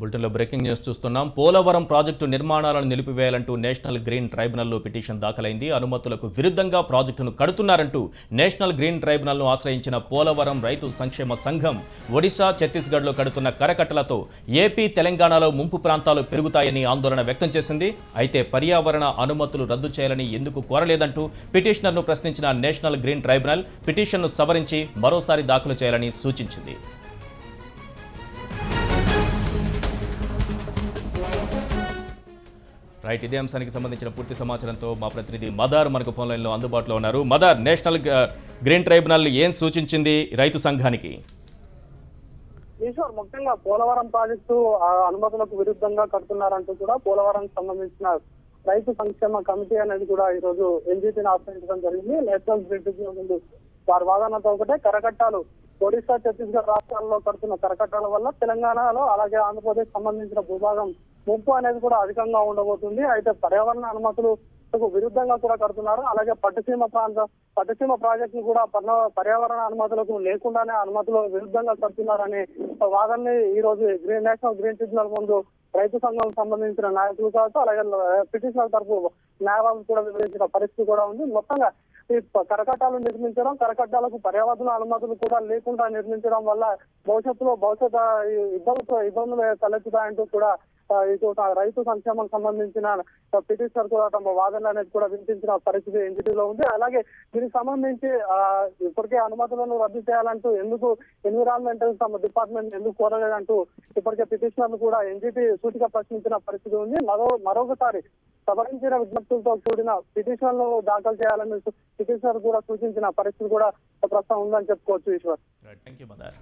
బులెటిన్లో breaking news చూస్తున్నాం. Polavaram project నిర్మాణాలను నిలిపివేయాలంటూ నేషనల్ గ్రీన్ ట్రైబ్యునల్లో పిటిషన్ దాఖలైంది. అనుమతులకు విరుద్ధంగా ప్రాజెక్టును కడుతున్నారంటూ నేషనల్ గ్రీన్ ట్రైబ్యునల్ను ఆశ్రయించిన పోలవరం రైతు సంక్షేమ సంఘం ఒడిశా, ఛత్తీస్గఢ్లో కడుతున్న కరకట్టలతో ఏపీ, తెలంగాణలో ముంపు ప్రాంతాలు పెరుగుతాయని ఆందోళన వ్యక్తం చేసింది. అయితే పర్యావరణ అనుమతులు రద్దు చేయాలని ఎందుకు కోరలేదంటూ పిటిషనర్ను ప్రశ్నించిన నేషనల్ గ్రీన్ ట్రైబ్యునల్ పిటిషన్ను సవరించి మరోసారి దాఖలు చేయాలని సూచించింది. రైట్, ఇదే అంశానికి సంబంధించిన పూర్తి సమాచారంతో మా ప్రతినిధి మదార్ మనకు ఫోన్ లైన్లో అందుబాటులో ఉన్నారు. మదార్, నేషనల్ గ్రీన్ ట్రైబ్యునల్ ఏం సూచించింది రైతు సంఘానికి? ఈశ్వర్, ముఖ్యంగా పోలవరం ప్రాజెక్టు అనుమతులకు విరుద్ధంగా కడుతున్నారంటూ కూడా పోలవరానికి సంబంధించిన రైతు సంక్షేమ కమిటీ అనేది కూడా ఈ రోజు ఎన్జీటీని ఆశ్రయించడం జరిగింది. నేషనల్ గ్రీన్ ట్రైబ్యునల్ ముందు వారి వాదనతో ఒకటే, కరకట్టాలు ఒడిశా, ఛత్తీస్గఢ్ రాష్ట్రాల్లో కడుతున్న కరకట్టాల వల్ల తెలంగాణలో అలాగే ఆంధ్రప్రదేశ్ సంబంధించిన భూభాగం ముంపు అనేది కూడా అధికంగా ఉండబోతుంది. అయితే పర్యావరణ అనుమతులకు విరుద్ధంగా కూడా కడుతున్నారు. అలాగే పట్టుసీమ ప్రాజెక్టు కూడా పర్యావరణ అనుమతులకు లేకుండానే అనుమతులు విరుద్ధంగా కడుతున్నారనే వాదనని ఈ రోజు నేషనల్ గ్రీన్ ట్రిబ్యునల్ ముందు రైతు సంఘం సంబంధించిన నాయకులు కావచ్చు, అలాగే పిటిషనర్ తరఫు న్యాయవాదులు కూడా వివరించిన పరిస్థితి కూడా ఉంది. మొత్తంగా ఈ కరకట్టాలు నిర్మించడం, కరకట్టాలకు పర్యావరణ అనుమతులు కూడా లేకుండా నిర్మించడం వల్ల భవిష్యత్తు ఇబ్బందులు తలెత్తుతాయంటూ కూడా ఇటు రైతు సంక్షేమం సంబంధించిన పిటిషనర్ కూడా తమ వాదనలు అనేది కూడా వినిపించిన పరిస్థితి ఎన్జిటిలో ఉంది. అలాగే దీనికి సంబంధించి ఇప్పటికే అనుమతులను రద్దు చేయాలంటూ ఎందుకు ఎన్విరాన్మెంటల్ డిపార్ట్మెంట్ ఎందుకు కోరలేదంటూ ఇప్పటికే పిటిషనర్లు కూడా ఎన్జిటి సూటిగా ప్రశ్నించిన పరిస్థితి ఉంది. మరొకసారి సవరించిన విజ్ఞప్తులతో కూడిన పిటిషన్లు దాఖలు చేయాలని పిటిషనర్ కూడా సూచించిన పరిస్థితి కూడా ప్రస్తుతం ఉందని చెప్పుకోవచ్చు. Eshwar, thank you Madar.